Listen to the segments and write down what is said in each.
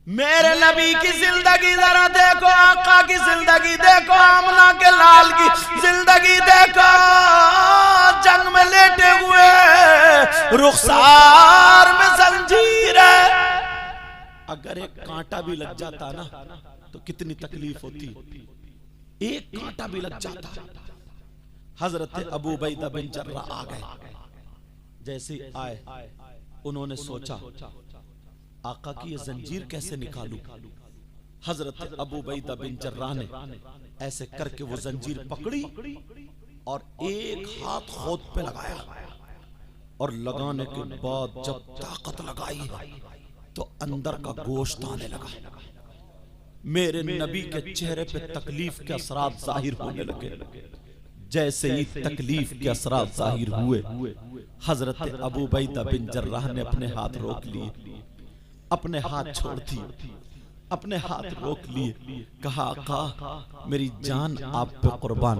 میرے نبی کی زندگی ذرا دیکھو، آقا کی زندگی دیکھو، آمنہ کے لال کی زندگی دیکھو، جنگ میں لیٹے ہوئے، رخسار میں زنجیر ہے۔ اگر ایک کانٹا بھی لگ جاتا نا تو کتنی تکلیف ہوتی، ایک کانٹا بھی لگ جاتا۔ حضرت ابو عبیدہ بن جراح آ گئے، جیسے آئے انہوں نے سوچا آقا کی یہ زنجیر کیسے نکالوں۔ حضرت ابو عبیدہ بن جراح نے ایسے کر کے وہ زنجیر پکڑی اور ایک ہاتھ خود پہ لگایا، اور لگانے کے بعد جب طاقت لگائی تو اندر کا گوشت آنے لگا۔ میرے نبی کے چہرے پہ تکلیف کے اثرات ظاہر ہونے لگے۔ جیسے ہی تکلیف کے اثرات ظاہر ہوئے، حضرت ابو عبیدہ بن جراح نے اپنے ہاتھ روک لیے، اپنے ہاتھ چھوڑ دی، اپنے ہاتھ روک لیے، کہا آقا میری جان آپ پہ قربان،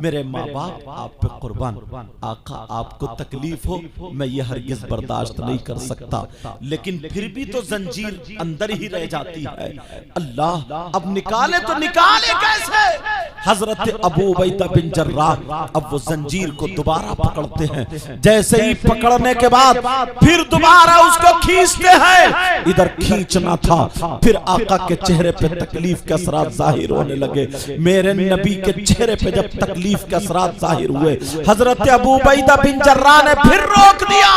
میرے ماں باپ آپ پہ قربان، آقا آپ کو تکلیف ہو میں یہ ہرگز برداشت نہیں کر سکتا، لیکن پھر بھی تو زنجیر اندر ہی رہ جاتی ہے، اللہ اب نکالے تو نکالے کیسے؟ حضرت ابو عبیدہ بن جراح اب وہ زنجیر کو دوبارہ پکڑتے ہیں، جیسے ہی پکڑنے کے بعد پھر دوبارہ اس کو کھینچتے ہیں، ادھر کھینچنا تھا، پھر آقا کے چہرے پہ تکلیف کے اثرات ظاہر ہونے لگے۔ میرے نبی کے چہرے پہ جب تکلیف کے اثرات ظاہر ہوئے، حضرت ابو عبیدہ بن جراح نے پھر روک دیا،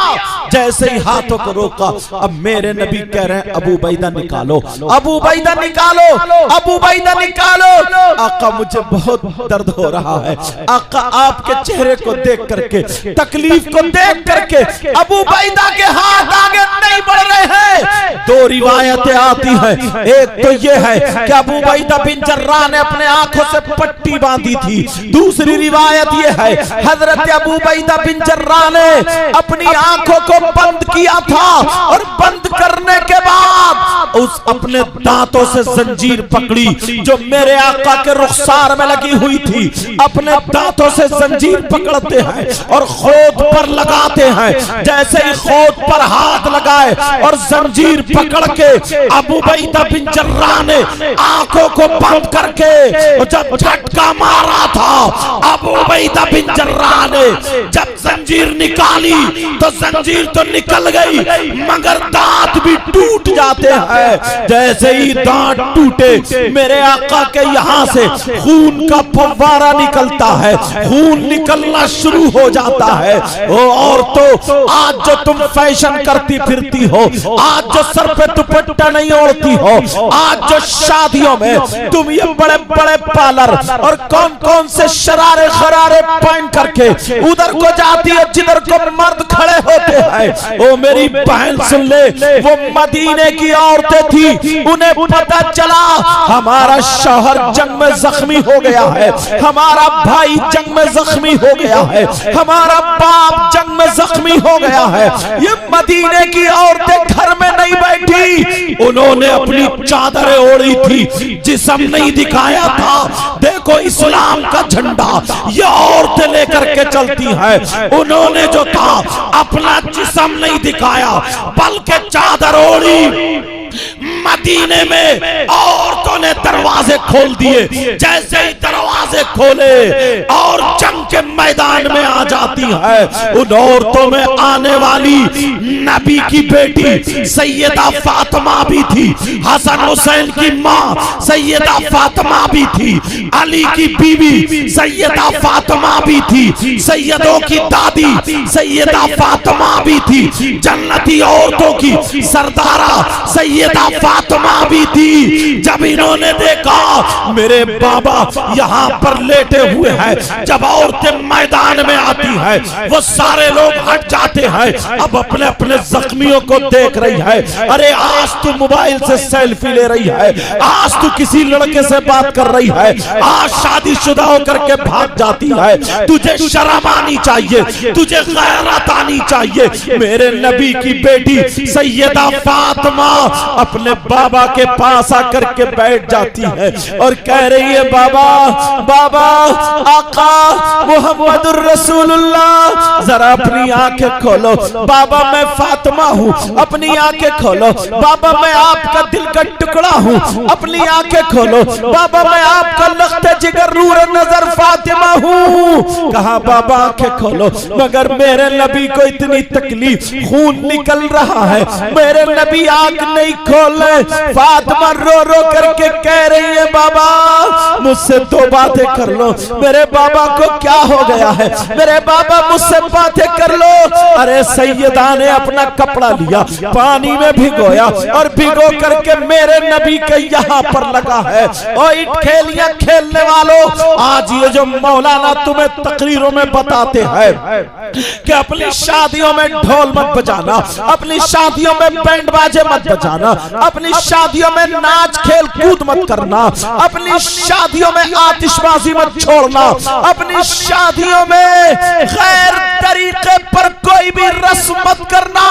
جیسے ہی ہاتھوں کو روکا، اب میرے نبی کہہ رہے ہیں ابو عبیدہ نکالو، ابو عبیدہ نکالو، ابو عبیدہ نکالو۔ آقا مجھے بہت درد ہو رہا ہے، آقا آپ کے چہرے کو دیکھ کر کے، تکلیف کو دیکھ کر کے ابو عبیدہ کے ہاتھ آگے نہیں بڑھ رہے ہیں۔ دو روایتیں آتی ہیں، ایک تو یہ ہے کہ ابو عبیدہ بن جراح نے اپنے آنکھوں سے پٹی باندھی تھی، دوسری روایت یہ ہے حضرت ابو عبیدہ بن جراح نے اپنی آنکھوں کو بند کیا تھا، اور بند کرنے کے بعد اس اپنے دانتوں سے زنجیر پکڑی جو میرے آقا کے رخسار میں لگی ہوئی تھی، اپنے دانتوں سے زنجیر پکڑتے ہیں اور خود پر لگاتے ہیں، جیسے ہی خود پر ہاتھ لگائے اور زنجیر پکڑ کے ابو عبیدہ بن جراح نے آنکھوں کو بند کر کے جب جھٹکا مارا تھا، ابو عبیدہ بن جراح نے جب زنجیر نکالی تو زنجیر تو نکل گئی مگر دانت بھی ٹوٹ جاتے ہیں۔ جیسے ہی دانت ٹوٹے، میرے آقا کے یہاں سے خون کا فوارہ نکلتا ہے، خون نکلنا شروع ہو جاتا ہے۔ عورتوں آج جو تم فیشن کرتی پھرتی ہو، آج جو سر پہ دوپٹہ نہیں اوڑھتی ہو، آج جو شادیوں میں تم یہ بڑے بڑے پالر اور کون کون سے شرارے خرارے پہن کر کے ادھر کو جاتی ہے جدھر کو مرد کھڑے ہوتے ہیں، او میری بہن سن لے، وہ مدینے کی عورتیں تھی، انہیں پتہ چلا ہمارا شوہر جنگ میں زخمی ہو گیا ہے، ہمارا بھائی جنگ میں زخمی ہو گیا ہے، ہمارا باپ جنگ میں زخمی ہو گیا ہے۔ یہ مدینے کی عورتیں گھر میں نہیں بیٹھی، انہوں نے اپنی چادریں اوڑھی تھی، جسم نہیں دکھایا تھا۔ دیکھو اسلام کا جھنڈا یہ عورتیں لے کر کے چلتی ہیں، انہوں نے جو تھا اپنا جسم نہیں دکھایا بلکہ چادر اوڑھی۔ مدینے میں عورتوں نے دروازے کھول دیے، جیسے ہی دروازے کھولے اور جنگ کے میدان میں آ جاتی ہے۔ ان عورتوں میں آنے والی نبی کی بیٹی سیدہ فاطمہ بھی تھی، حسن حسین کی ماں سیدہ فاطمہ بھی تھی، علی کی بیوی سیدہ فاطمہ بھی تھی، سیدوں کی دادی سیدہ فاطمہ بھی تھی، جنتی عورتوں کی سردارہ سیدہ فاطمہ بھی تھی۔ جب انہوں نے دیکھا میرے بابا یہاں پر لیٹے ہوئے ہیں، جب عورتیں میدان میں آتی ہیں وہ سارے لوگ ہٹ جاتے ہیں، اب اپنے اپنے زخمیوں کو دیکھ رہی ہے۔ ارے آج تو موبائل سے سیلفی لے رہی ہے، آج تو کسی لڑکے سے بات کر رہی ہے، آج شادی شدہ ہو کر کے بھاگ جاتی ہے، تجھے شرم آنی چاہیے، تجھے غیرت آنی چاہیے۔ میرے نبی کی بیٹی سیدہ فاطمہ اپنے بابا کے پاس آ کر کے بیٹھ جاتی ہے اور کہہ رہی ہے بابا بابا آقا محمد الرسول اللہ ذرا اپنی آنکھیں کھولو، بابا میں فاطمہ ہوں، اپنی آنکھیں کھولو، بابا میں آپ کا دل کا ٹکڑا ہوں، اپنی آنکھیں کھولو، بابا میں آپ کا لخت جگر نور نظر فاطمہ ہوں۔ کہا بابا آنکھیں کھولو، مگر میرے نبی کو اتنی تکلیف، خون نکل رہا ہے، میرے نبی آنکھ نہیں کھولے۔ فاطمہ رو رو کر کے کہہ رہی ہے بابا مجھ سے دو باتیں کر لو، میرے بابا کو کیا ہو گیا ہے، میرے بابا مجھ سے باتیں کر لو۔ ارے سیدہ نے اپنا کپڑا لیا، پانی میں بھگویا اور بھگو کر کے میرے نبی کے یہاں پر لگا ہے۔ اور کھیلیاں کھیلنے والوں، آج یہ جو مولانا تمہیں تقریروں میں بتاتے ہیں کہ اپنی شادیوں میں ڈھول مت بجانا، اپنی شادیوں میں بینڈ باجے مت بجانا، اپنی شادیوں میں ناچ کھیل کود مت کرنا، اپنی شادیوں میں آتش بازی مت چھوڑنا، اپنی شادیوں میں غیر طریقے پر کوئی بھی رسم مت کرنا،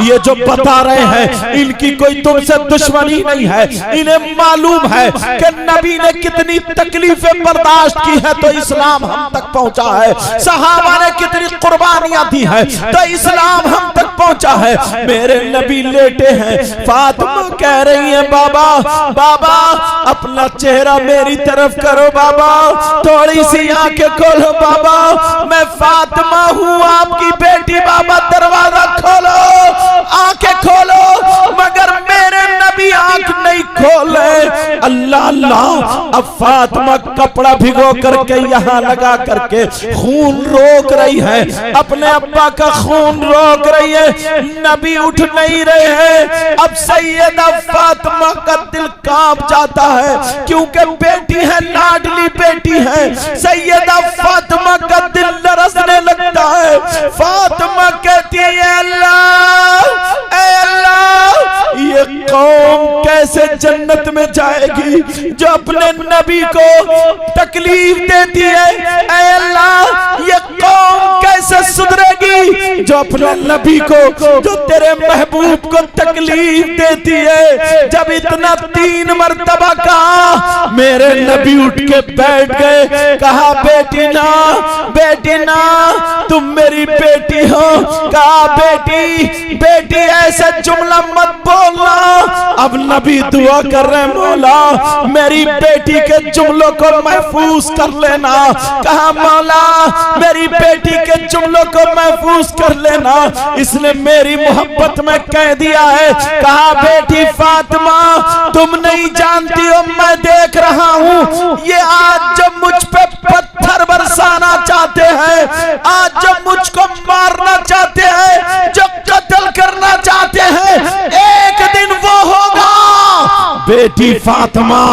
یہ جو بتا رہے ہیں ان کی کوئی تم سے دشمنی نہیں ہے، انہیں معلوم ہے کہ نبی نے کتنی تکلیفیں برداشت کی ہے تو اسلام ہم تک پہنچا ہے، صحابہ نے کتنی قربانیاں دی ہیں تو اسلام ہم تک پہنچا ہے۔ میرے نبی لیٹے ہیں، فاطمہ کہہ رہی ہیں بابا بابا اپنا چہرہ میری طرف کرو، بابا تھوڑی سی آنکھیں کھولو، بابا میں فاطمہ ہوں آپ کی بیٹی، بابا دروازہ کھولو، آنکھیں کھولو، مگر میرے نبی آنکھ نہیں کھولے۔ اللہ اللہ، اب فاطمہ کپڑا بھگو کر کے یہاں لگا کر کے خون روک رہی ہے، اپنے ابا کا خون روک رہی ہے، نبی اٹھ نہیں رہے ہیں۔ اب سیدہ فاطمہ کا دل کانپ جاتا ہے کیونکہ بیٹی ہے، لاڈلی بیٹی ہے، سیدہ فاطمہ کا دل لرزنے لگتا ہے۔ فاطمہ کہتی ہے اللہ اے اللہ، یہ قوم کیسے جنت میں جائے گی جو اپنے نبی کو تکلیف دیتی ہے، اے اللہ یہ قوم کیسے سدھرے گی جو اپنے نبی کو، جو تیرے محبوب کو تکلیف دیتی ہے۔ جب اتنا 3 مرتبہ کہا، میرے نبی اٹھ کے بیٹھ گئے، کہا بیٹی نا بیٹی نا تم میری بیٹی ہو، کہا بیٹی بیٹی ایسا جملہ مت بولنا۔ اب نبی دعا کر رہے مولا میری بیٹی کے جملوں کو محفوظ کر لینا، کہا مولا میری بیٹی کے جملوں کو محفوظ کر لینا، اس نے میری محبت میں کہہ دیا ہے۔ کہا بیٹی فاطمہ تم نہیں جانتی ہو، میں دیکھ رہا ہوں یہ آج جب مجھ پہ پتھر برسانا چاہتے ہیں، آج جب مجھ کو مارنا چاہتے ہیں، جو قتل کرنا چاہتے ہیں، ایک دن وہ ہوگا بیٹی فاطمہ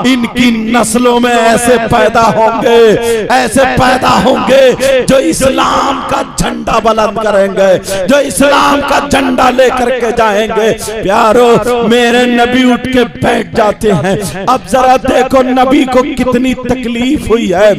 ان کی نسلوں میں ایسے پیدا ہوں گے، ایسے پیدا ہوں گے جو اسلام کا جھنڈا بلند کریں گے، جو اسلام کا جھنڈا لے کر کے جائیں گے۔ پیارو میرے نبی اٹھ کے بیٹھ جاتے ہیں۔ اب ذرا دیکھو نبی کو کتنی تکلیف ہوئی ہے،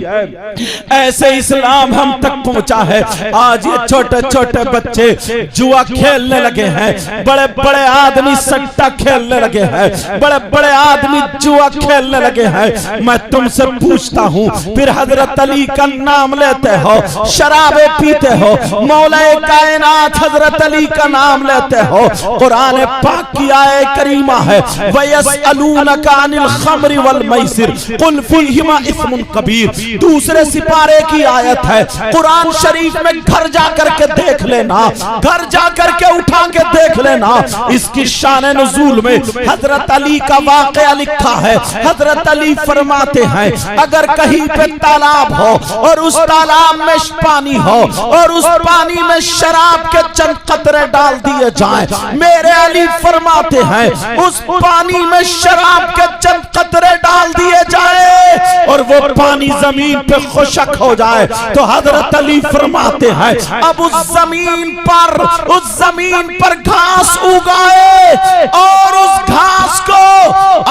ایسے اسلام ہم تک پہنچا ہے۔ آج یہ چھوٹے چھوٹے بچے جوا کھیلنے لگے ہیں، بڑے بڑے آدمی سٹا کھیلنے لگے ہیں، بڑے بڑے آدمی جوا کھیلنے لگے ہیں۔ میں تم سے پوچھتا ہوں پھر حضرت علی کا نام لیتے ہو، شرابیں پیتے ہو، مولا کائنات حضرت علی کا نام لیتے ہو۔ قرآن پاک کی آیت کریمہ ہے وَيَسْأَلُونَكَ عَنِ الْخَمْرِ وَالْمَيْسِرِ قُلْ فِيهِمَا إِثْمٌ كَبِيرٌ، دوسرے سپارے کی آیت ہے۔ قرآن شریف میں گھر جا کر کے دیکھ لینا، گھر جا کر کے اٹھا کے دیکھ لینا، اس کی شان نزول میں حضرت علی کا واقعہ لکھا ہے۔ حضرت علی فرماتے ہیں اگر کہیں پہ تالاب ہو اور اس تالاب میں پانی ہو اور اس پانی میں شراب کے چند قطرے ڈال دیے جائیں، میرے علی فرماتے ہیں اس پانی میں شراب کے چند قطرے ڈال دیے جائیں اور وہ پانی زمین پہ خشک ہو جائے تو حضرت علی فرماتے ہیں اب اس زمین پر گھاس اگائے اور اس گھاس کو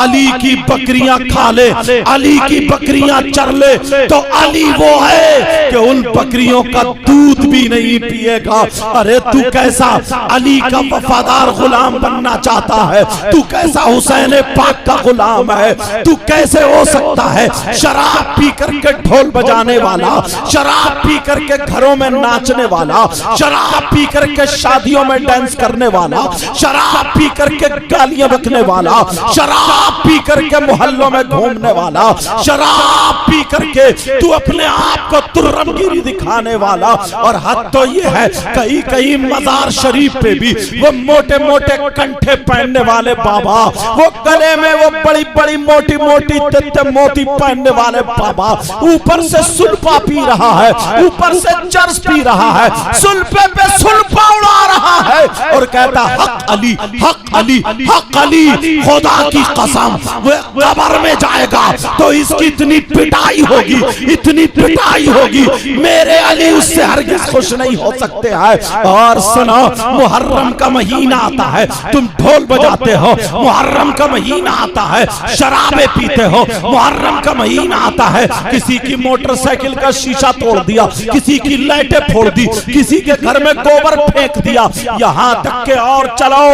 علی کی بکریاں کھا لے، علی کی بکریاں چر لے، تو علی وہ ہے کہ ان بکریوں کا دودھ بھی نہیں پیے گا۔ ارے تو کیسا علی کا وفادار غلام بننا چاہتا ہے؟ تو کیسا حسین پاک کا غلام ہے؟ تو کیسے ہو سکتا ہے شراب پی کر کے ڈھول بجانے والا، شراب پی کر کے گھروں میں ناچنے والا، شراب پی کر کے شادیوں میں ڈانس کرنے والا، شراب پی کر کے گالیاں بکنے والا، شراب پی کر کے محلوں میں گھومنے والا، شراب پی کر کے تو اپنے آپ کو ترم گیری دکھانے والا۔ اور حد تو یہ ہے کئی کئی مزار شریف پہ بھی وہ موٹے موٹے کنٹھے پہننے والے بابا، وہ گلے میں وہ بڑی بڑی موٹی موٹی تتے موتی پہننے والے بابا اوپر سے سلپا پی رہا ہے، اوپر سے چرس پی رہا ہے، سلپے پہ سلپا اڑا رہا ہے اور کہتا حق علی حق علی حق علی۔ خدا کی قسم وہ قبر میں جائے گا تو اس کی اتنی پٹائی ہوگی، اتنی پٹائی ہوگی، میرے علی اس سے ہرگز خوش نہیں ہو سکتے ہیں۔ اور سنو، محرم کا مہینہ آتا ہے، تم ڈھول بجاتے ہو، محرم کا مہینہ آتا ہے شرابیں پیتے ہو، محرم کا مہینہ آتا ہے کسی کی موٹر سائیکل کا شیشہ توڑ دیا، کسی کی لائٹیں پھوڑ دی، کسی کے گھر میں گوبر پھینک دیا، یہاں تک کہ اور چلو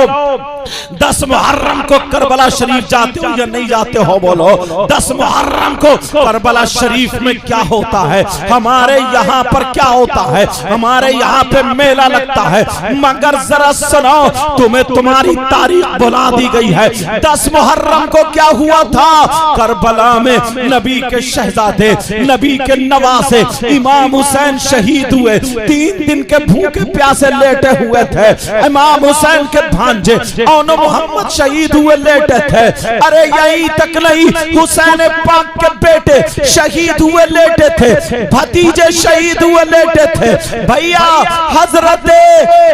10 محرم کو کربلا شریف جاتے ہو یا نہیں جاتے ہو؟ بولو 10 محرم کو کربلا شریف میں کیا ہوتا ہے، ہمارے یہاں پر کیا ہوتا ہے، ہمارے یہاں پہ میلہ لگتا ہے، مگر ذرا سنو تمہیں تمہاری تاریخ بلا دی گئی ہے۔ 10 محرم کو کیا ہوا تھا؟ کربلا میں نبی کے شہزادے، نبی کے نواسے امام حسین شہید ہوئے، 3 دن کے بھوکے پیاسے لیٹے ہوئے تھے۔ امام حسین کے بھانجے اون محمد شہید ہوئے لیٹے تھے۔ ارے یہی تک نہیں، حسین پاک کے بیٹے شہید ہوئے لیٹے تھے، بھتیجے شہید ہوئے لیٹے تھے۔ بھیا حضرت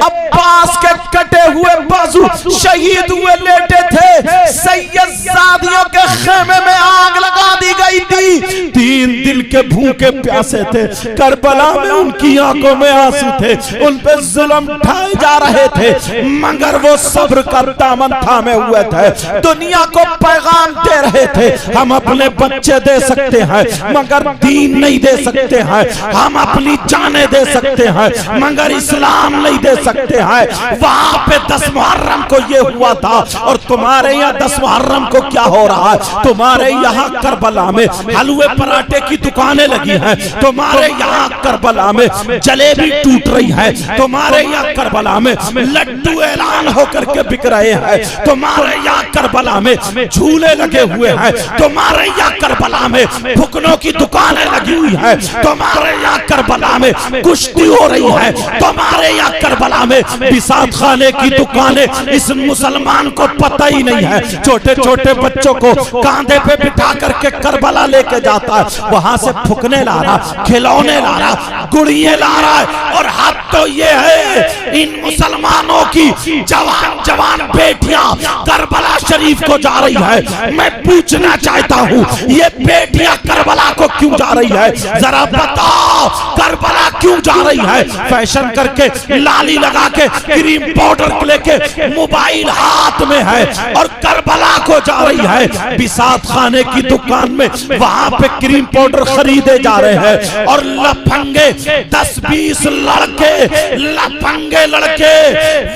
عباس کے کٹے ہوئے بازو شہید ہوئے لیٹے تھے، سید زادیوں کے خیمے میں آگ لگا دی گئی تھی، 3 دن کے بھوکے پیاسے تھے، کربلا میں ان کی آنکھوں میں آنسو تھے، ان پہ ظلم ڈھائے جا رہے تھے، مگر وہ صبر کا دامن تھامے ہوئے تھے، دنیا کو پیغام دے رہے تھے ہم اپنے بچے دے سکتے ہیں مگر دین نہیں دے سکتے ہیں، ہم اپنی جانیں دے سکتے ہیں مگر اسلام نہیں دے سکتے ہیں۔ وہاں پہ 10 محرم کو یہ ہوا تھا، اور تمہارے یہاں 10 محرم کو کیا ہو رہا ہے؟ تمہارے یہاں کربلا میں حلوے پراٹھے کی دکانیں لگی ہیں، تمہارے یہاں کربلا میں جلیبی ٹوٹ رہی ہے، تمہارے یہاں کربلا میں لڈو اعلان ہو کر کے بک رہے ہیں، تمہارے یہاں کربلا میں جھولے لگے ہوئے ہیں، تمہارے یہاں کربلا میں بھکنوں کی دکانیں لگی ہوئی ہیں، تمہارے یہاں کربلا میں کشتی ہو رہی ہے، تمہارے یہاں کربلا میں بساط خانے کی دکانیں اس مسلمان کو پتہ ہی نہیں ہے، چھوٹے چھوٹے بچوں کو کاندھے پہ بٹھا کر کے کربلا لے کے جاتا ہے، وہاں سے پھکنے لا رہا، کھلونے لا رہا، گڑیے لا رہا ہے۔ اور حد تو یہ ہے ان مسلمانوں کی جوان جوان بیٹیاں کربلا شریف کو جا رہی ہے، میں پوچھنا چاہتا ہوں یہ بیٹیاں کربلا کو کیوں جا رہی ہے؟ ذرا بتاؤ کربلا کیوں جا رہی ہے؟ فیشن کر کے، لالی لگا کے، کریم پاؤڈر لے کے، موبائل ہاتھ میں ہے اور کربلا کو جا رہی ہے۔ بساط خانے کی دکان میں وہاں پہ کریم پاؤڈر خریدے جا رہے ہیں اور لپنگے 10-20 لڑکے، لپنگے لڑکے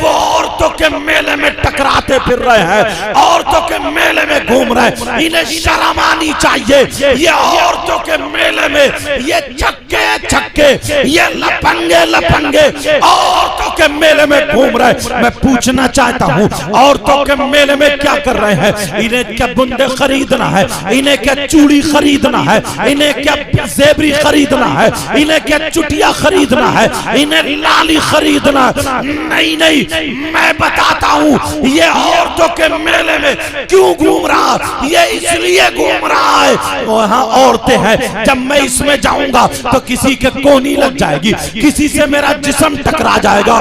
وہ عورتوں کے میلے میں ٹکراتے پھر رہے ہیں، عورتوں کے میلے میں گھوم رہے ہیں۔ انہیں شرم آنی چاہیے، یہ عورتوں کے میلے میں یہ چھکے چھکے، یہ لپنگے لپنگے عورتوں کے میلے میں گھوم رہے ہیں۔ میں پوچھنا چاہتا ہوں عورتوں کے میلے میں کیا کر رہے ہیں؟ انہیں کیا بندے خریدنا ہے؟ انہیں کیا چوڑی خریدنا ہے؟ انہیں کیا زیبری خریدنا ہے؟ انہیں کیا چٹیا خریدنا ہے؟ انہیں لالی خریدنا ہے؟ نہیں نہیں، میں بتاتا ہوں یہ عورتوں کے میلے میں کیوں گھوم رہا، یہ اس لیے گھوم رہا ہے وہاں عورتیں ہیں، جب میں اس میں جاؤں گا تو کسی کے کونی لگ جائے گی، کسی سے میرا جسم ٹکرا جائے گا،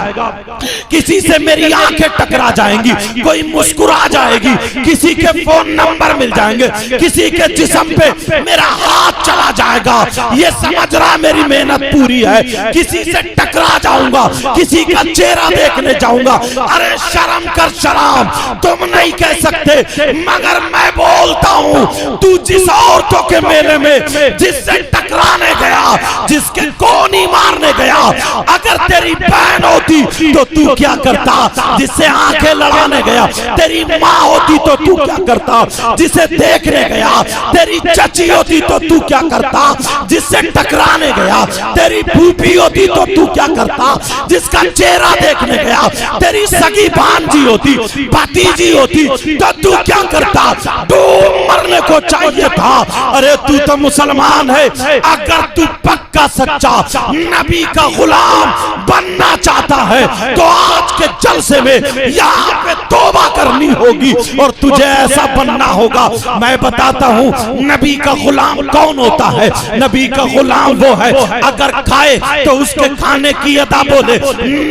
کسی سے میری آنکھیں ٹکرا جائیں گی، کوئی مسکرا جائے گی، کسی کے فون نمبر مل جائیں گے، کسی کے جسم پہ میرا ہاتھ چلا جائے گا، یہ سمجھ رہا میری محنت پوری ہے، کسی سے ٹکرا جاؤں گا، کسی کا چہرہ دیکھنے جاؤں گا۔ ارے شرم کر شرم، تم نہیں کہہ سکتے مگر میں بولتا ہوں تو جس عورتوں کے میلے میں جس سے ٹکرانے گیا, جس کے کونی مارنے گیا, اگر تیری بہن ہوتی تو تو کیا کرتا؟ جس سے آنکھیں لڑانے گیا تیری ماں ہوتی تو تو کیا کرتا؟ جسے دیکھنے گیا تیری چچی ہوتی تو تو کیا کرتا؟ جس سے ٹکرانے گیا تیری پھوپھی ہوتی تو تو کیا کرتا؟ جس کا چہرہ دیکھنے گیا تیری سگی بھانجی ہوتی, بھتیجی ہوتی تو تو کیا کرتا؟ ڈوب مرنے کو چاہیے تھا. ارے تو مسلمان ہے, اگر تو پکا سچا نبی کا غلام بننا چاہتا ہے تو آج کے جلسے میں یہاں پہ توبہ کرنی ہوگی اور تجھے ایسا بننا ہوگا. میں بتاتا ہوں نبی کا غلام کون ہوتا ہے. نبی کا غلام وہ ہے اگر کھائے تو اس کے کھانے کی ادا بولے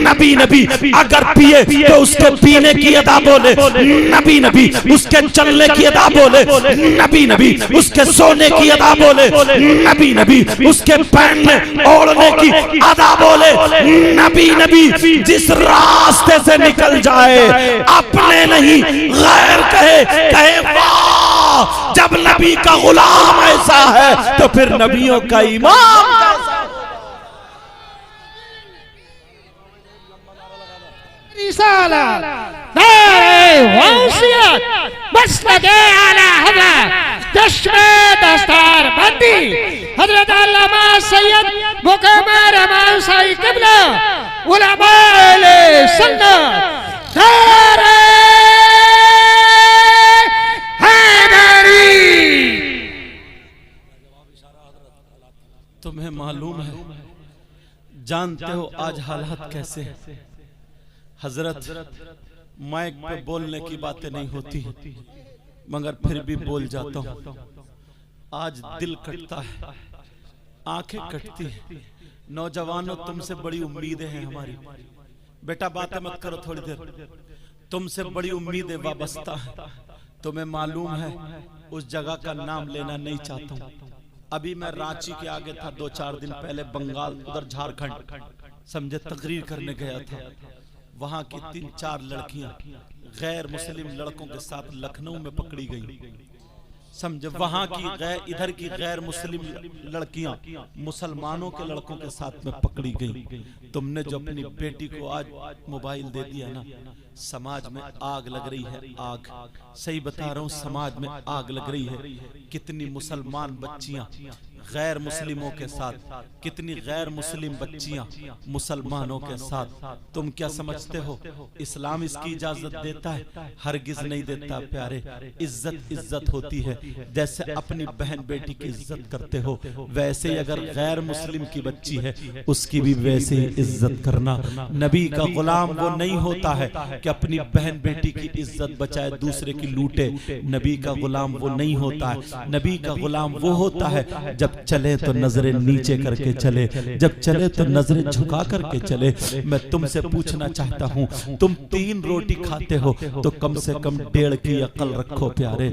نبی نبی, اگر پیے تو اس کے پینے کی ادا بولے نبی نبی, اس کے چلنے کی ادا بولے نبی نبی, اس کے سونے کی ادا بولے نبی نبی, اس کے پہننے اوڑھنے کی ادا بولے نبی نبی. جس راستے سے نکل جائے اپنے نہیں غیر کہے, کہے واہ جب نبی کا غلام ایسا ہے تو پھر نبیوں کا امام رسالہ نعرہ وحشیت مسلک اعلی حضرت چشم دستار بندی حضرت علامہ سید مقام رحمان سائی قبلہ علماء اہل سنت نعرہ حیدری. تمہیں معلوم ہے, جانتے ہو آج حالات کیسے ہیں. حضرت مائک پہ بولنے کی باتیں نہیں ہوتی مگر پھر بھی بول جاتا ہوں. آج دل کٹتا ہے, آنکھیں کٹتی ہیں. نوجوانوں تم سے بڑی امیدیں ہیں ہماری. بیٹا باتیں مت کرو تھوڑی دیر, تم سے بڑی امیدیں وابستہ ہیں. تمہیں معلوم ہے اس جگہ کا نام لینا نہیں چاہتا ہوں. ابھی میں رانچی کے آگے تھا 2-4 دن پہلے, بنگال ادھر جھارکھنڈ سمجھے تقریر کرنے گیا تھا. وہاں کی 3-4 لڑکیاں غیر مسلم لڑکوں کے ساتھ لکھنؤ میں پکڑی گئی. سمجھے وہاں کی ادھر کی غیر مسلم لڑکیاں مسلمانوں کے لڑکوں کے ساتھ میں پکڑی گئی. تم نے جو اپنی بیٹی کو آج موبائل دے دیا نا, سماج میں آگ لگ رہی ہے. آگ, صحیح بتا رہا ہوں, سماج میں آگ لگ رہی ہے. کتنی مسلمان بچیاں غیر مسلموں کے ساتھ, کتنی غیر مسلم بچیاں مسلمانوں کے ساتھ. تم کیا سمجھتے ہو اسلام اس کی اجازت دیتا ہے؟ ہرگز نہیں دیتا پیارے. عزت عزت ہوتی ہے. جیسے اپنی بہن بیٹی کی عزت کرتے ہو ویسے ہی اگر غیر مسلم کی بچی ہے اس کی بھی ویسے ہی عزت کرنا. نبی کا غلام وہ نہیں ہوتا ہے کہ اپنی بہن بیٹی کی عزت بچائے دوسرے کی لوٹے. نبی کا غلام وہ نہیں ہوتا ہے. نبی کا غلام وہ ہوتا ہے جب چلے تو نظریں نیچے کر کے چلے, جب چلے تو نظریں جھکا کر کے چلے. میں تم سے پوچھنا چاہتا ہوں, تم 3 روٹی کھاتے ہو تو کم سے کم 1.5 کی عقل رکھو پیارے.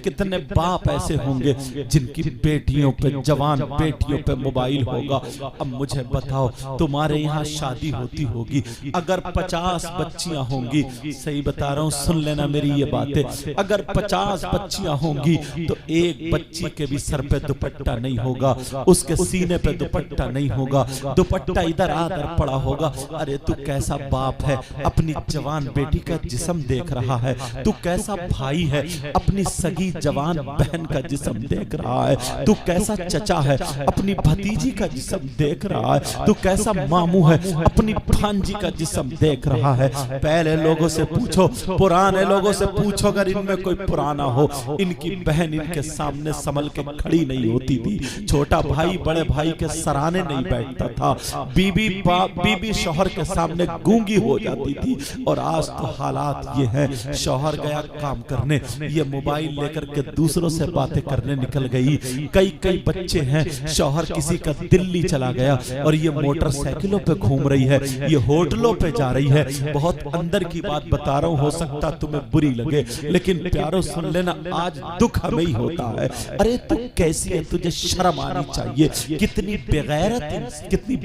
کتنے باپ ایسے ہوں گے جن کی بیٹیوں پہ, جوان بیٹیوں پہ موبائل ہوگا. اب مجھے بتاؤ تمہارے یہاں شادی ہوتی ہوگی, اگر 50 بچیاں ہوں گی, صحیح بتا رہا ہوں سن لینا میری یہ باتیں, اگر 50 بچیاں ہوں گی تو ایک بچی کے بھی سر پہ دوپٹہ نہیں ہوگا, اس کے سینے پہ دوپٹہ نہیں ہوگا, دوپٹہ ادھر آدھر پڑا ہوگا. ارے تو کیسا باپ ہے اپنی جوان بیٹی کا جسم دیکھ رہا ہے؟ تو کیسا بھائی ہے اپنی سگی جوان بہن کا جسم دیکھ رہا ہے؟ تو کیسا چچا ہے اپنی بھتیجی کا جسم دیکھ رہا ہے؟ تو کیسا ماموں ہے اپنی بھانجی کا جسم دیکھ رہا ہے؟ پہلے لوگوں سے پوچھو, پرانے لوگوں سے پوچھو, اگر ان میں کوئی پرانا ہو, ان کی بہن ان کے سامنے سنبھل کے کھڑی نہیں ہوتی تھی. چھوٹا بھائی بڑے بھائی کے سرانے نہیں بیٹھتا تھا. بیوی شوہر کے سامنے گونگی ہو جاتی تھی. اور آج تو حالات یہ ہیں, شوہر گیا کام کرنے, یہ موبائل لے کر کے دوسروں سے باتیں کرنے نکل گئی. کئی بچے ہیں, شوہر کسی کا دلی چلا گیا اور یہ موٹر سائیکلوں پہ گھوم رہی ہے, یہ ہوٹلوں پہ جا رہی ہے. بہت اندر کی بات بتا رہا ہوں, ہو سکتا تمہیں بری لگے, لیکن پیارو سن لینا, آج دکھ ہمیں ہی ہوتا ہے. ارے تو کیسی ہے, تجھے شرم آنی چاہیے. کتنی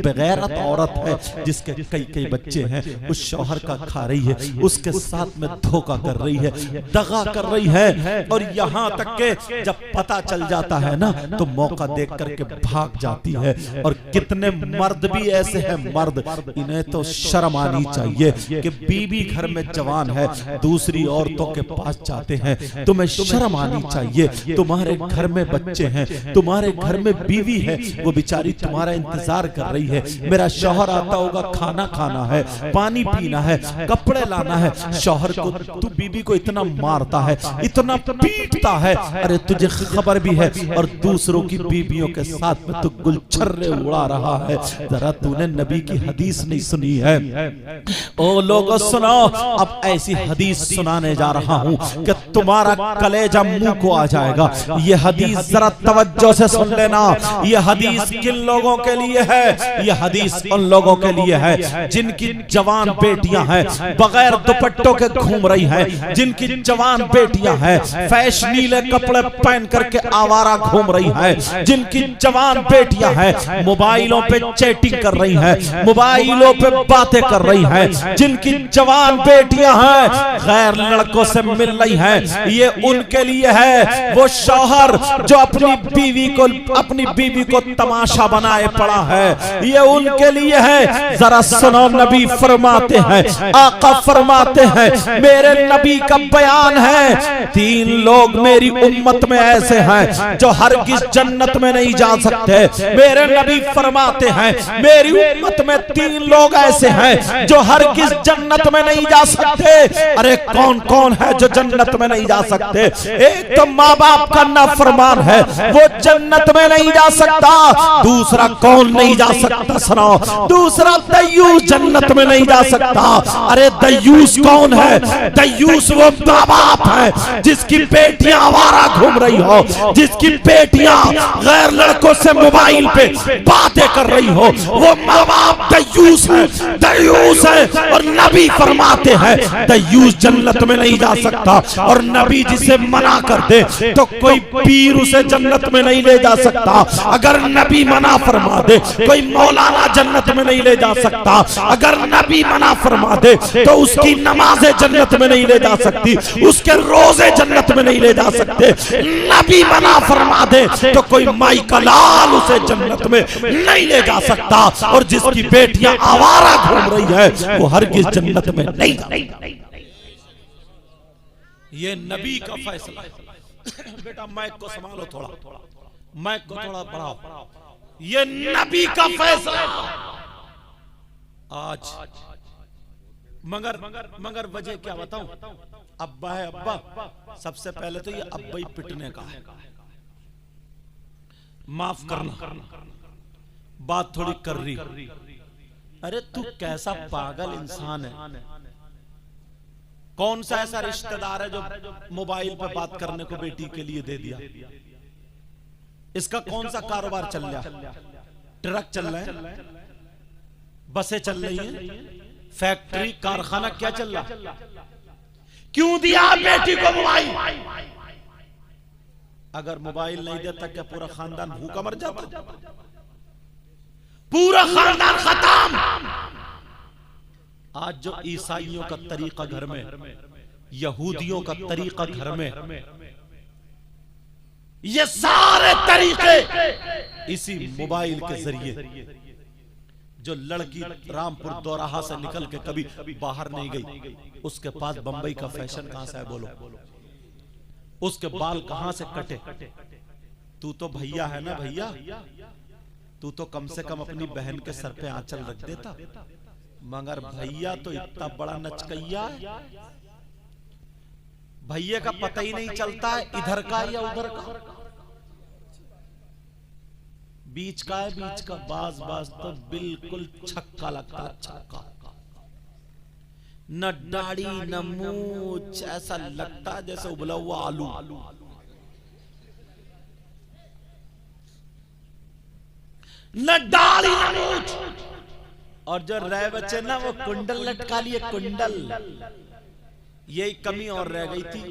بغیرت عورت ہے جس کے کئی بچے ہیں, اس شوہر کا کھا رہی ہے, اس کے ساتھ میں دھوکہ کر رہی ہے, دغا کر رہی ہے, اور یہاں تک کہ جب پتا چل جاتا ہے نا تو موقع دیکھ کر کے بھاگ جاتی ہے. اور کتنے مرد بھی ایسے ہیں, مرد انہیں تو شرم آنی چاہیے کہ بیوی گھر میں جوان ہے, دوسری عورتوں کے پاس جاتے ہیں. تمہیں شرم آنی چاہیے. تمہارے گھر میں بچے ہیں, تمہارے گھر میں بیوی ہے, وہ بیچاری تمہارا انتظار کر رہی ہے. میرا شوہر آتا ہوگا, کھانا کھانا ہے, پانی پینا ہے, کپڑے لانا ہے. شوہر کو تو بیوی کو اتنا مارتا ہے, اتنا پیٹتا ہے, ارے تجھے خبر بھی ہے, اور دوسروں کی بیویوں کے ساتھ میں تو گلچھرے اڑا رہا ہے. ذرا تو نے نبی کی حدیث نہیں سنی ہے. او لوگو سنو, اب ایسی حدیث سنانے جا رہا ہوں کہ تمہارا کلیجہ منہ کو آ جائے گا. یہ حدیث ذرا توجہ سے سن لینا. یہ حدیث کن لوگوں کے لیے ہے؟ یہ حدیث ان لوگوں کے لیے ہے جن کی جوان بیٹیاں ہیں بغیر دوپٹوں کے گھوم رہی ہیں, جن کی جوان بیٹیاں ہیں فیشنیلے کپڑے پہن کر کے آوارہ گھوم رہی ہیں, جن کی جوان بیٹیاں ہیں موبائلوں پہ چیٹنگ کر رہی ہیں, موبائلوں پہ باتیں کر رہی ہیں, جن کی جوان بیٹیاں ہیں غیر لڑکوں سے مل رہی ہیں. یہ ان کے لیے ہے. وہ شوہر جو اپنی بیوی کو تماشا بنائے پڑا ہے, یہ ان کے لیے ہے. ذرا سنو, نبی فرماتے ہیں, آقا فرماتے ہیں, میرے نبی کا بیان ہے, 3 لوگ میری امت میں ایسے ہیں جو ہرگز جنت میں نہیں جا سکتے. میرے نبی فرماتے ہیں, میری امت میں 3 لوگ ایسے ہیں جو ہرگز جنت میں نہیں جا سکتے. ارے کون ہے جو جنت میں نہیں جا سکتے؟ ایک تو ماں باپ کا نافرمان ہے, وہ جنت میں نہیں جا سکتا. دوسرا کون نہیں جا سکتا؟ سنو, دوسرا دیوس جنت میں نہیں جا سکتا. ارے دیوس کون ہے؟ دیوس وہ ماں باپ ہے جس کی بیٹیاں آوارہ گھوم رہی ہو, جس کی بیٹیاں غیر لڑکوں سے موبائل پہ باتیں کر رہی ہو, وہ ماں باپ دیوس ہے, دیوس ہے. اور نبی فرماتے ہیں دیوس جنت میں نہیں جا سکتا. اور نبی جسے منع کر دے تو کوئی پیر اسے جنت میں نہیں لے جا سکتا. اگر نبی منع فرما دے کوئی مولانا جنت میں نہیں لے جا سکتا. اگر نبی منع فرما دے تو اس کی نمازیں جنت میں نہیں لے جا سکتی, اس کے روزے جنت میں نہیں لے جا سکتے. نبی منع فرما دے تو کوئی مائی کا لال اسے جنت میں نہیں لے جا سکتا. اور جس کی بیٹیاں آوارہ گھوم رہی ہے وہ ہرگز جنت میں نہیں جا سکتا. یہ نبی کا فیصلہ ہے. بیٹا مائک کو سنبھالو, تھوڑا مائک کو تھوڑا بڑھاؤ. یہ نبی کا فیصلہ آج. مگر وجہ کیا بتاؤں؟ ابا ہے, ابا سب سے پہلے تو یہ ابا ہی پٹنے کا ہے. معاف کرنا, بات تھوڑی کر رہی. ارے تو کیسا پاگل انسان ہے. کون سا ایسا رشتہ دار ہے جو موبائل پہ بات کرنے کو بیٹی کے لیے دے دیا؟ اس کا کون سا کاروبار چل رہا ہے؟ ٹرک چل رہا ہے, بسیں چل رہی ہیں, فیکٹری کارخانہ کیا چل رہا؟ کیوں دیا بیٹی کو موبائل؟ اگر موبائل نہیں دیتا کیا پورا خاندان بھوکا مر جاتا؟ پورا خاندان ختم. آج جو عیسائیوں کا طریقہ گھر میں, یہودیوں کا طریقہ گھر میں, یہ سارے طریقے اسی موبائل کے ذریعے. جو لڑکی رامپور دوراہا سے نکل کے کبھی باہر نہیں گئی, اس کے پاس بمبئی کا فیشن کہاں سے ہے بولو؟ اس کے بال کہاں سے کٹے؟ تو بھیا ہے نا بھیا, تو کم سے کم اپنی بہن کے سر پہ آنچل رکھ دیتا. مگر بھیا تو اتنا بڑا نچکیا ہے, بھیا کا پتہ ہی نہیں چلتا ہے ادھر کا یا ادھر کا, بیچ کا ہے. بیچ کا باز تو بالکل چھکا لگتا ہے, چھکا. نہ داڑھی نہ مونچھ, ایسا لگتا ہے جیسے ابلا ہوا آلو. نہ داڑھی نہ مونچھ، اور جو رہ بچے نا وہ کنڈل لٹکا لیے، کنڈل. یہی کمی اور رہ گئی تھی.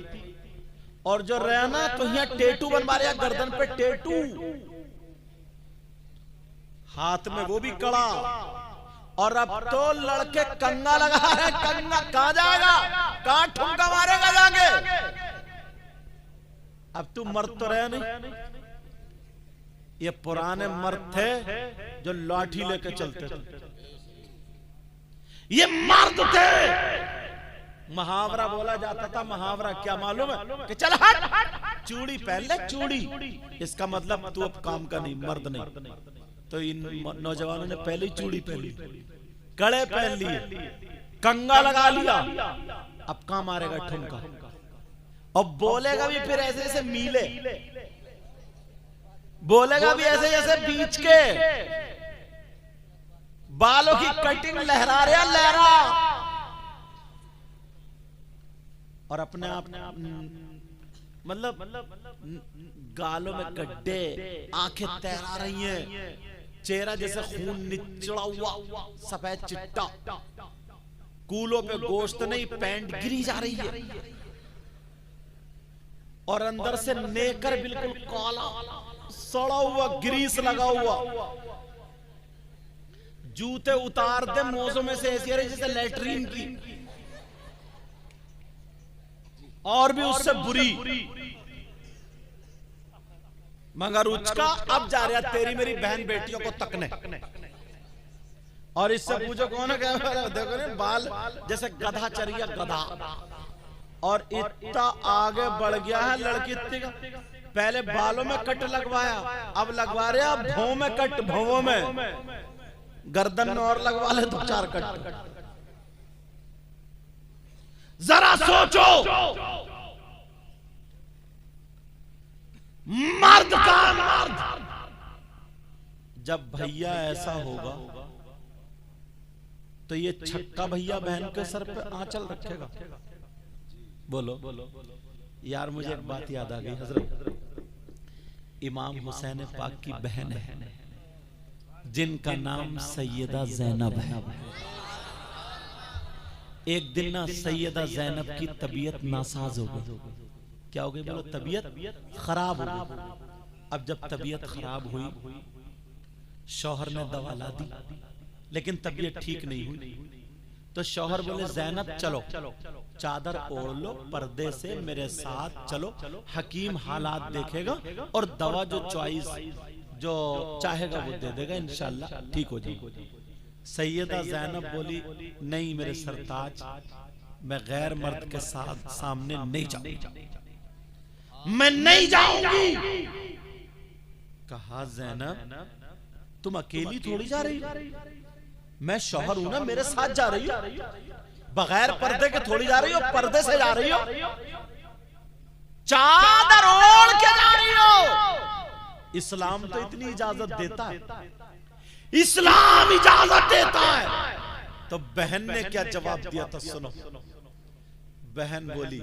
اور جو رہا نا تو یہاں ٹیٹو بنوا رہا، گردن پہ ٹیٹو، ہاتھ میں وہ بھی کڑا. اور اب تو لڑکے کنگا لگا رہے. کنگا کہاں جائے گا؟ کہاں ٹھمکا مارے گا جا کے؟ اب تو مرد تو رہے نہیں. یہ پرانے مرد تھے جو لاٹھی لے کے چلتے تھے. یہ مرد تھے. محاورہ بولا جاتا تھا. محاورہ کیا معلوم ہے؟ کہ چل ہٹ، چوڑی پہن لے، چوڑی. اس کا مطلب تو اب کام کا نہیں، مرد نہیں. تو ان نوجوانوں نے پہلے ہی چوڑی پہن لی، کڑے پہن لیے، کنگا لگا لیا. اب کہاں مارے گا ٹھمکا؟ اور بولے گا بھی پھر ایسے ایسے میلے، بولے گا بھی ایسے جیسے بیچ کے بالوں کی کٹنگ لہرا رہا لہرا. اور اپنے آپ مطلب گالوں میں گڈھے، آنکھیں تیرا رہی ہیں، چہرہ جیسے خون نچڑا ہوا سفید چٹا، کولوں پہ گوشت نہیں، پینٹ گری جا رہی ہے. اور اندر سے نیکر بالکل کالا سڑا ہوا، گریس لگا ہوا. جوتے اتار دے موزوں میں سے ایسی رہی جیسے لیٹرین کی، اور بھی اس سے بری. مگر اچکا اب جا رہا تیری میری بہن بیٹیوں کو تکنے. اور اس سے پوچھو کون ہے؟ دیکھو نا بال جیسے گدھا چریا، گدھا. اور اتنا آگے بڑھ گیا ہے لڑکی اتنی کا. پہلے بالوں میں کٹ لگوایا، اب لگوا رہے بھوں میں کٹ، بھوں میں. گردن میں اور لگوا لے تو 4 کٹ. ذرا سوچو، مرد کا مرد جب بھیا ایسا ہوگا تو یہ چھکا بھیا بہن کے سر پہ آنچل رکھے گا. بولو یار. مجھے ایک بات یاد آ گئی. حضرت امام حسین پاک کی بہن ہے جن کا نام سیدہ زینب ہے. ایک دن نا سیدہ زینب کی طبیعت ناساز ہو گئی. کیا ہو گئی؟ بولو طبیعت خراب ہو گئی. اب جب طبیعت خراب ہوئی، شوہر نے دوا لا دی لیکن طبیعت ٹھیک نہیں ہوئی. تو شوہر بولے زینب چلو چادر اوڑھ لو، پردے سے میرے ساتھ چلو، حکیم حالات دیکھے گا اور دوا جو چوائس جو چاہے گا وہ دے دے گا، انشاءاللہ ٹھیک ہو جائے گا. سیدہ زینب بولی نہیں میرے سرتاج، میں غیر مرد کے ساتھ سامنے نہیں جاؤں گی، میں نہیں جاؤں گی. کہا زینب تم اکیلی تھوڑی جا رہی ہو، میں شوہر ہوں نا، میرے ساتھ جا رہی ہو، بغیر پردے کے تھوڑی جا رہی ہو، پردے سے جا رہی ہو، چادر اوڑھ کے جا رہی ہو. اسلام تو اتنی اجازت دیتا ہے، اسلام اجازت دیتا ہے. تو بہن نے کیا جواب دیا تھا سنو. بہن بولی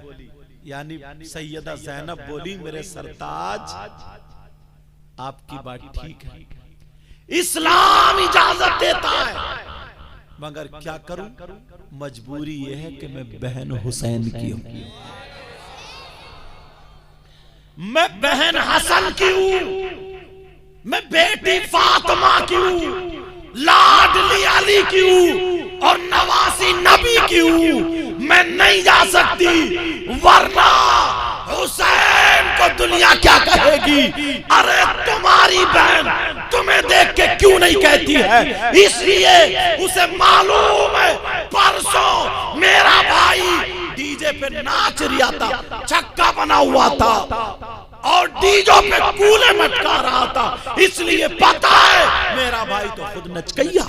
یعنی سیدہ زینب بولی میرے سرتاج آپ کی بات ٹھیک ہے، اسلام اجازت دیتا ہے، مگر کیا کروں؟ مجبوری یہ ہے کہ میں بہن حسین کی ہوں، میں بہن حسن کی ہوں، میں بیٹی فاطمہ کی ہوں، لاڈلی علی کی ہوں اور نواسی نبی کی ہوں. میں نہیں جا سکتی ورنہ حسین کو دنیا کیا کہے گی؟ ارے تمہاری بہن تمہیں دیکھ کے کیوں نہیں کہتی ہے؟ اس لیے اسے معلوم ہے پرسوں میرا بھائی ڈی جے پہ ناچ رہا تھا، چھکا بنا ہوا تھا اور ڈیجوں پہ کولے مٹکا رہا تھا، اس لیے پتا ہے میرا بھائی تو خود نچ گیا.